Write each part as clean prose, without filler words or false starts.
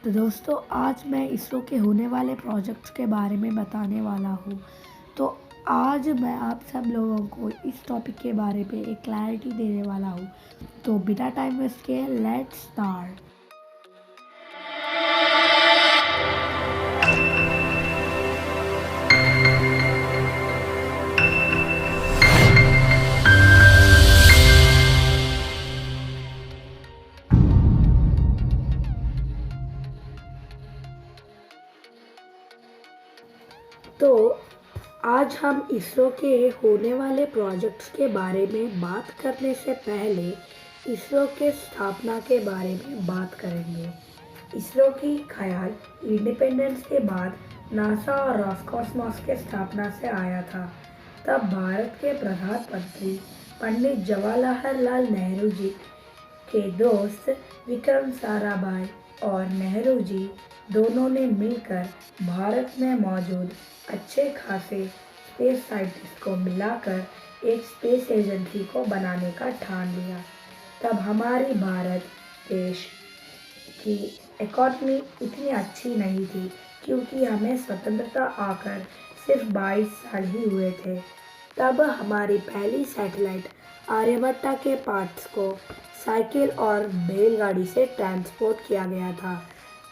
तो दोस्तों आज मैं इसरो के होने वाले प्रोजेक्ट्स के बारे में बताने वाला हूँ। तो आज मैं आप सब लोगों को इस टॉपिक के बारे में एक क्लैरिटी देने वाला हूँ। तो बिना टाइम वेस्ट किए लेट्स स्टार्ट। तो आज हम इसरो के होने वाले प्रोजेक्ट्स के बारे में बात करने से पहले इसरो के स्थापना के बारे में बात करेंगे। इसरो की ख्याल इंडिपेंडेंस के बाद नासा और रॉसकॉस्मॉस के स्थापना से आया था। तब भारत के प्रधानमंत्री पंडित जवाहरलाल नेहरू जी के दोस्त विक्रम साराभाई और नेहरू जी दोनों ने मिलकर भारत में मौजूद अच्छे खासे स्पेस साइंटिस्ट को मिलाकर एक स्पेस एजेंसी को बनाने का ठान लिया। तब हमारी भारत देश की इकॉनमी इतनी अच्छी नहीं थी, क्योंकि हमें स्वतंत्रता आकर सिर्फ 22 साल ही हुए थे। तब हमारी पहली सैटेलाइट आर्यभट्टा के पार्ट्स को साइकिल और बैलगाड़ी से ट्रांसपोर्ट किया गया था,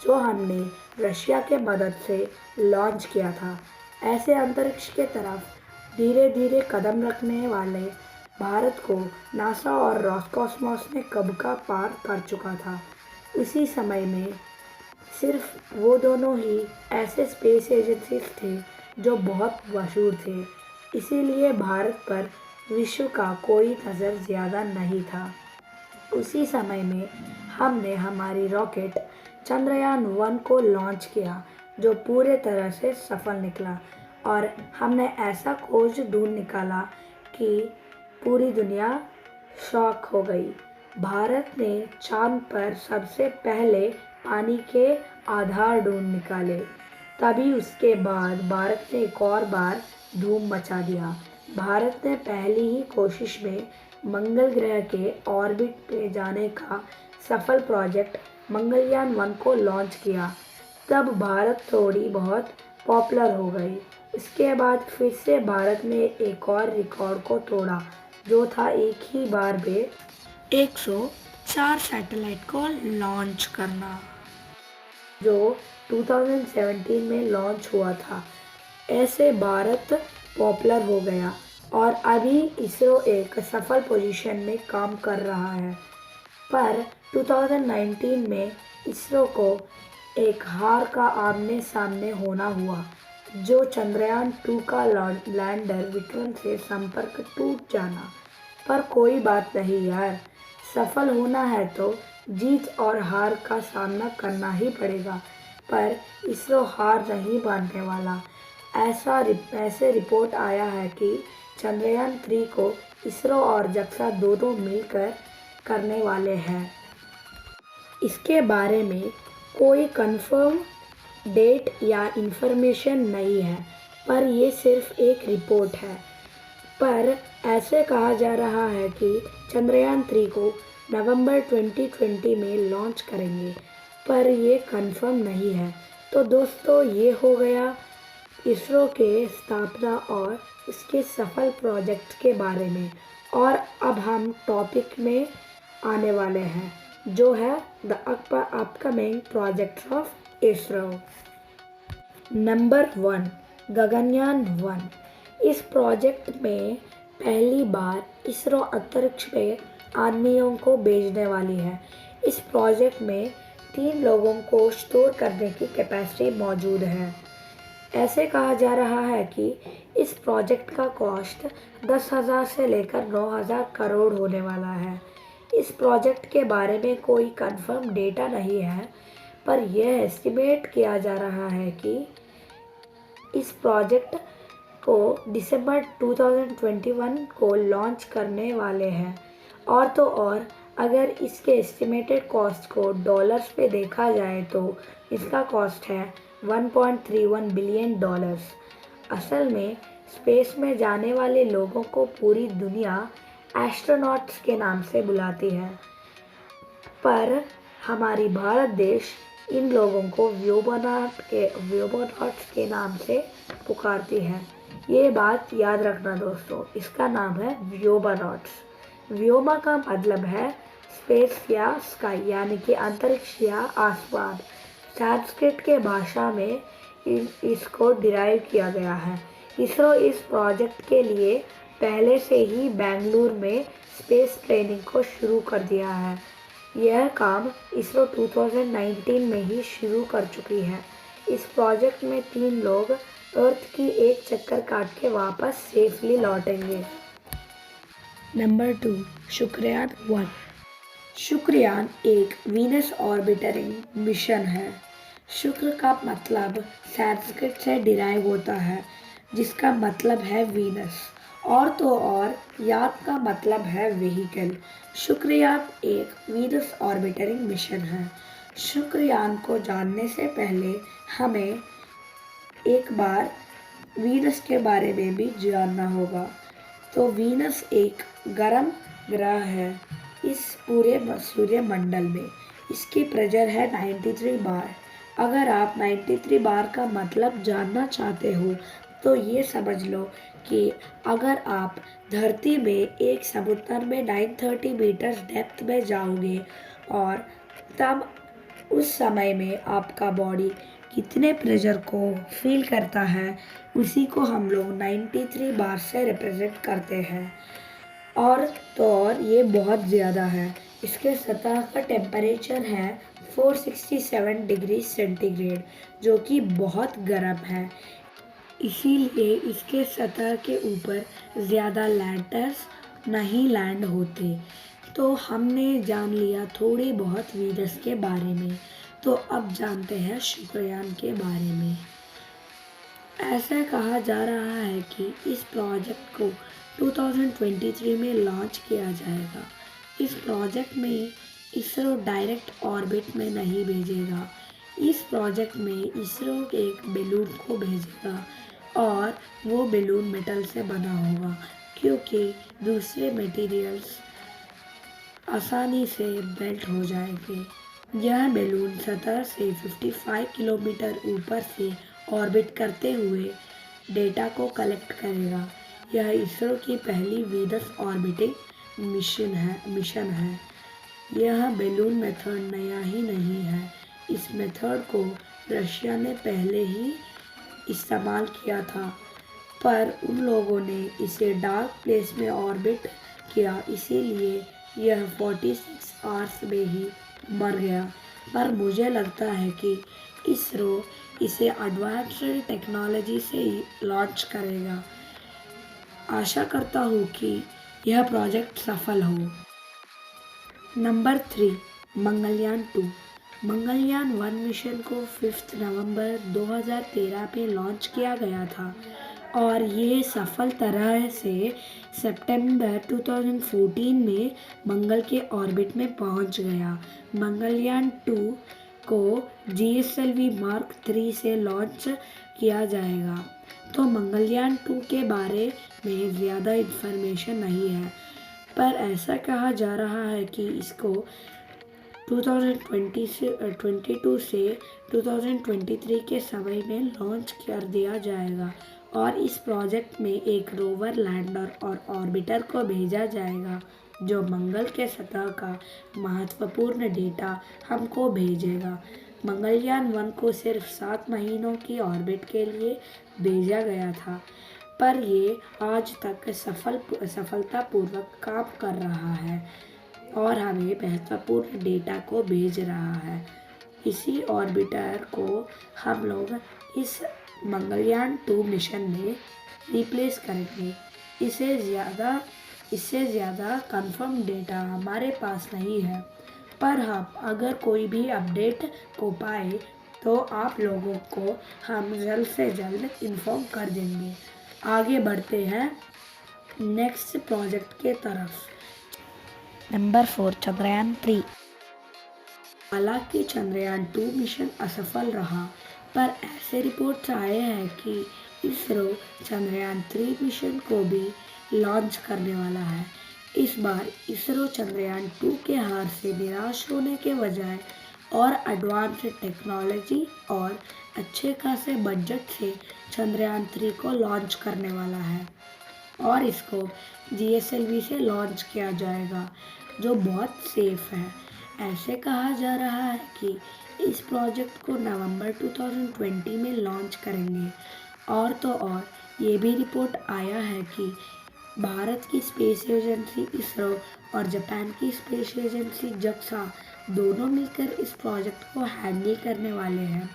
जो हमने रशिया के मदद से लॉन्च किया था। ऐसे अंतरिक्ष के तरफ धीरे धीरे कदम रखने वाले भारत को नासा और रॉसकॉस्मॉस ने कब का पार कर चुका था। उसी समय में सिर्फ वो दोनों ही ऐसे स्पेस एजेंसीज थे जो बहुत मशहूर थे, इसीलिए भारत पर विश्व का कोई नज़र ज़्यादा नहीं था। उसी समय में हमने हमारी रॉकेट चंद्रयान 1 को लॉन्च किया, जो पूरे तरह से सफल निकला और हमने ऐसा खोज ढूंढ निकाला कि पूरी दुनिया शॉक हो गई। भारत ने चांद पर सबसे पहले पानी के आधार ढूंढ निकाले। तभी उसके बाद भारत ने एक और बार धूम मचा दिया। भारत ने पहली ही कोशिश में मंगल ग्रह के ऑर्बिट पे जाने का सफल प्रोजेक्ट मंगलयान 1 को लॉन्च किया। तब भारत थोड़ी बहुत पॉपुलर हो गई। इसके बाद फिर से भारत ने एक और रिकॉर्ड को तोड़ा, जो था एक ही बार में 104 सैटेलाइट को लॉन्च करना, जो 2017 में लॉन्च हुआ था। ऐसे भारत पॉपुलर हो गया और अभी इसरो एक सफल पोजीशन में काम कर रहा है। पर 2019 में इसरो को एक हार का आमने सामने होना हुआ, जो चंद्रयान 2 का लैंडर विक्रम से संपर्क टूट जाना। पर कोई बात नहीं यार, सफल होना है तो जीत और हार का सामना करना ही पड़ेगा। पर इसरो हार नहीं मानने वाला। ऐसे रिपोर्ट आया है कि चंद्रयान 3 को इसरो और जक्सा दोनों मिलकर करने वाले हैं। इसके बारे में कोई कंफर्म डेट या इन्फॉर्मेशन नहीं है, पर ये सिर्फ एक रिपोर्ट है। पर ऐसे कहा जा रहा है कि चंद्रयान 3 को नवंबर 2020 में लॉन्च करेंगे, पर ये कंफर्म नहीं है। तो दोस्तों, ये हो गया इसरो के स्थापना और इसके सफल प्रोजेक्ट के बारे में। और अब हम टॉपिक में आने वाले हैं, जो है the upcoming project of ISRO. Number 1, Gaganyaan 1। इस प्रोजेक्ट में पहली बार इसरो अंतरिक्ष में आदमियों को भेजने वाली है। इस प्रोजेक्ट में 3 लोगों को स्टोर करने की कैपेसिटी मौजूद है। ऐसे कहा जा रहा है कि इस प्रोजेक्ट का कॉस्ट 10,000 से लेकर 9,000 करोड़ होने वाला है। इस प्रोजेक्ट के बारे में कोई कंफर्म डेटा नहीं है, पर यह एस्टिमेट किया जा रहा है कि इस प्रोजेक्ट को दिसंबर 2021 को लॉन्च करने वाले हैं। और तो और, अगर इसके एस्टिमेटेड कॉस्ट को डॉलर्स पे देखा जाए तो इसका कॉस्ट है $1.31 बिलियन। असल में स्पेस में जाने वाले लोगों को पूरी दुनिया एस्ट्रोनॉट्स के नाम से बुलाती है, पर हमारी भारत देश इन लोगों को व्योमोनॉट्स के नाम से पुकारती है। ये बात याद रखना दोस्तों, इसका नाम है व्योमोनॉट्स। व्योमा का मतलब है स्पेस या स्काई, यानी कि अंतरिक्ष या आसमान। संस्कृत के भाषा में इसको डिराइव किया गया है। इसरो इस प्रोजेक्ट के लिए पहले से ही बेंगलुरु में स्पेस ट्रेनिंग को शुरू कर दिया है। यह काम इसरो 2019 में ही शुरू कर चुकी है। इस प्रोजेक्ट में 3 लोग अर्थ की एक चक्कर काट के वापस सेफली लौटेंगे। नंबर 2, शुक्रयान 1। शुक्रयान एक वीनस ऑर्बिटरिंग मिशन है। शुक्र का मतलब संस्कृत से डिराइव होता है, जिसका मतलब है वीनस, और तो और यान का मतलब है व्हीकल। शुक्रयान एक वीनस ऑर्बिटरिंग मिशन है। शुक्रयान को जानने से पहले हमें एक बार वीनस के बारे में भी जानना होगा। तो वीनस एक गर्म ग्रह है इस पूरे सूर्यमंडल में। इसकी प्रेशर है 93 बार। अगर आप 93 बार का मतलब जानना चाहते हो तो ये समझ लो कि अगर आप धरती में एक समुद्र में 930 मीटर डेप्थ में जाओगे और तब उस समय में आपका बॉडी कितने प्रेशर को फील करता है, उसी को हम लोग 93 बार से रिप्रेजेंट करते हैं। और तो और ये बहुत ज़्यादा है। इसके सतह का टेम्परेचर है 467 डिग्री सेंटीग्रेड, जो कि बहुत गर्म है। इसीलिए इसके सतह के ऊपर ज़्यादा लैंडर्स नहीं लैंड होते। तो हमने जान लिया थोड़ी बहुत वीनस के बारे में। तो अब जानते हैं शुक्रयान के बारे में। ऐसा कहा जा रहा है कि इस प्रोजेक्ट को 2023 में लॉन्च किया जाएगा। इस प्रोजेक्ट में इसरो डायरेक्ट ऑर्बिट में नहीं भेजेगा। इस प्रोजेक्ट में इसरो एक बेलून को भेजेगा और वो बेलून मेटल से बना होगा, क्योंकि दूसरे मटेरियल्स आसानी से मेल्ट हो जाएंगे। यह बेलून सतह से 55 किलोमीटर ऊपर से ऑर्बिट करते हुए डेटा को कलेक्ट करेगा। यह इसरो की पहली वीनस ऑर्बिटिंग मिशन है। यह बेलून मेथड नया ही नहीं है। इस मेथड को रशिया ने पहले ही इस्तेमाल किया था, पर उन लोगों ने इसे डार्क प्लेस में ऑर्बिट किया, इसीलिए यह 46 आवर्स में ही मर गया। पर मुझे लगता है कि इसरो इसे एडवांस्ड टेक्नोलॉजी से लॉन्च करेगा। आशा करता हूँ कि यह प्रोजेक्ट सफल हो। नंबर 3, मंगलयान 2। मंगलयान 1 मिशन को 5 नवंबर 2013 में लॉन्च किया गया था और ये सफल तरह से सितंबर 2014 में मंगल के ऑर्बिट में पहुंच गया। मंगलयान 2 को GSLV मार्क 3 से लॉन्च किया जाएगा। तो मंगलयान 2 के बारे में ज़्यादा इन्फॉर्मेशन नहीं है, पर ऐसा कहा जा रहा है कि इसको 2022 से 2023 के समय में लॉन्च कर दिया जाएगा और इस प्रोजेक्ट में एक रोवर, लैंडर और ऑर्बिटर को भेजा जाएगा जो मंगल के सतह का महत्वपूर्ण डेटा हमको भेजेगा। मंगलयान 1 को सिर्फ 7 महीनों की ऑर्बिट के लिए भेजा गया था, पर ये आज तक सफलतापूर्वक काम कर रहा है और हमें महत्वपूर्ण डेटा को भेज रहा है। इसी ऑर्बिटर को हम लोग इस मंगलयान 2 मिशन में रिप्लेस करेंगे। इससे ज़्यादा कंफर्म डेटा हमारे पास नहीं है, पर हम अगर कोई भी अपडेट को पाए तो आप लोगों को हम जल्द से जल्द इन्फॉर्म कर देंगे। आगे बढ़ते हैं नेक्स्ट प्रोजेक्ट के तरफ। नंबर 4, चंद्रयान 3। हालांकि चंद्रयान 2 मिशन असफल रहा, पर ऐसे रिपोर्ट्स आए हैं कि इसरो चंद्रयान 3 मिशन को भी लॉन्च करने वाला है। इस बार इसरो चंद्रयान 2 के हार से निराश होने के बजाय और एडवांस टेक्नोलॉजी और अच्छे खासे बजट से चंद्रयान 3 को लॉन्च करने वाला है और इसको GSLV से लॉन्च किया जाएगा जो बहुत सेफ है। ऐसे कहा जा रहा है कि इस प्रोजेक्ट को नवंबर 2020 में लॉन्च करेंगे। और तो और ये भी रिपोर्ट आया है कि भारत की स्पेस एजेंसी इसरो और जापान की स्पेस एजेंसी JAXA दोनों मिलकर इस प्रोजेक्ट को हैंडल करने वाले हैं।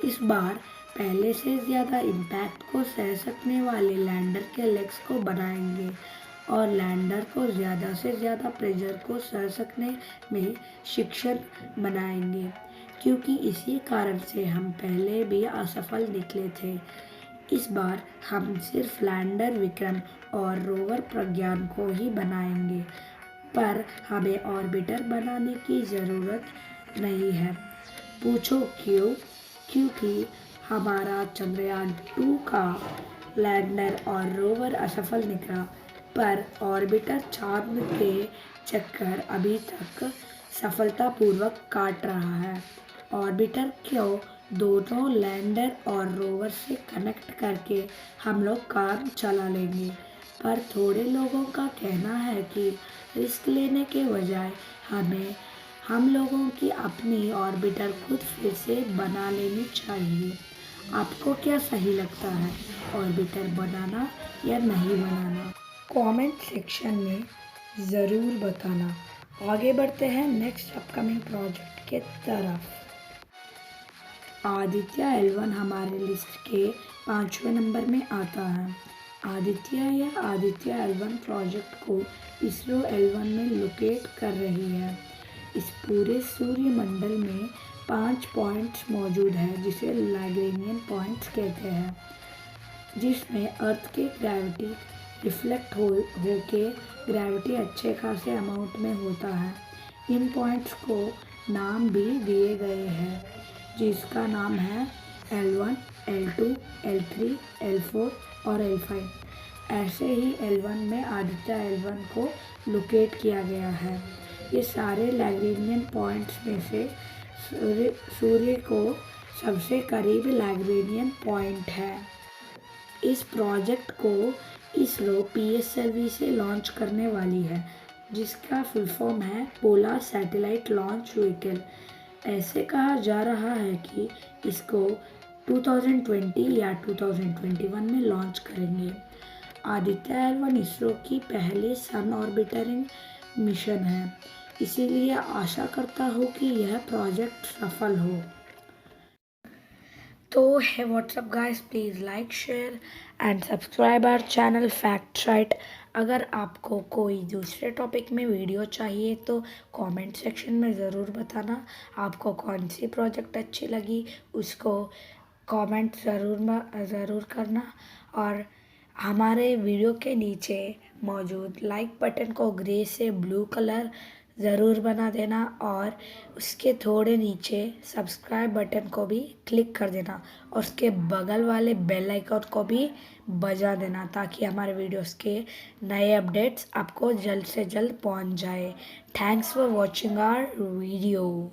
इस बार पहले से ज़्यादा इम्पैक्ट को सह सकने वाले लैंडर के लेग्स को बनाएंगे और लैंडर को ज़्यादा से ज़्यादा प्रेशर को सह सकने में शिक्षण बनाएंगे, क्योंकि इसी कारण से हम पहले भी असफल निकले थे। इस बार हम सिर्फ लैंडर विक्रम और रोवर प्रज्ञान को ही बनाएंगे, पर हमें ऑर्बिटर बनाने की ज़रूरत नहीं है। पूछो क्यों? क्योंकि हमारा चंद्रयान 2 का लैंडर और रोवर असफल निकला, पर ऑर्बिटर चांद के चक्कर अभी तक सफलतापूर्वक काट रहा है। ऑर्बिटर क्यों दोनों लैंडर और रोवर से कनेक्ट करके हम लोग काम चला लेंगे, पर थोड़े लोगों का कहना है कि रिस्क लेने के बजाय हम लोगों की अपनी ऑर्बिटर खुद फिर से बना लेनी चाहिए। आपको क्या सही लगता है, ऑर्बिटर बनाना या नहीं बनाना? कमेंट सेक्शन में ज़रूर बताना। आगे बढ़ते हैं नेक्स्ट अपकमिंग प्रोजेक्ट के तरफ। आदित्य L1 हमारे लिस्ट के 5वें नंबर में आता है। आदित्य L1 प्रोजेक्ट को इसरो L1 में लोकेट कर रही है। इस पूरे सूर्यमंडल में 5 पॉइंट्स मौजूद हैं जिसे लैग्रेनियन पॉइंट्स कहते हैं, जिसमें अर्थ के ग्रेविटी रिफ्लेक्ट होके ग्रेविटी अच्छे खासे अमाउंट में होता है। इन पॉइंट्स को नाम भी दिए गए हैं, जिसका नाम है L1, L2, L3, L4 और L5। ऐसे ही L1 में आदित्य L1 को लोकेट किया गया है। ये सारे लैग्रेनियन पॉइंट्स में से सूर्य को सबसे करीब लैग्रेनियन पॉइंट है। इस प्रोजेक्ट को इसरो PSLV से लॉन्च करने वाली है, जिसका फुल फॉर्म है पोलर सैटेलाइट लॉन्च व्हीकल। ऐसे कहा जा रहा है कि इसको 2020 या 2021 में लॉन्च करेंगे। आदित्य L1 इसरो की पहली सन ऑर्बिटरिंग मिशन है, इसीलिए आशा करता हूँ कि यह प्रोजेक्ट सफल हो। तो है what's up guys, please like share and subscribe our channel fact right. अगर आपको कोई दूसरे टॉपिक में वीडियो चाहिए तो कमेंट सेक्शन में ज़रूर बताना। आपको कौन सी प्रोजेक्ट अच्छी लगी उसको कमेंट ज़रूर करना, और हमारे वीडियो के नीचे मौजूद लाइक बटन को ग्रे से ब्लू कलर ज़रूर बना देना, और उसके थोड़े नीचे सब्सक्राइब बटन को भी क्लिक कर देना और उसके बगल वाले बेल आइकन को भी बजा देना, ताकि हमारे वीडियोस के नए अपडेट्स आपको जल्द से जल्द पहुंच जाए। Thanks for watching our video.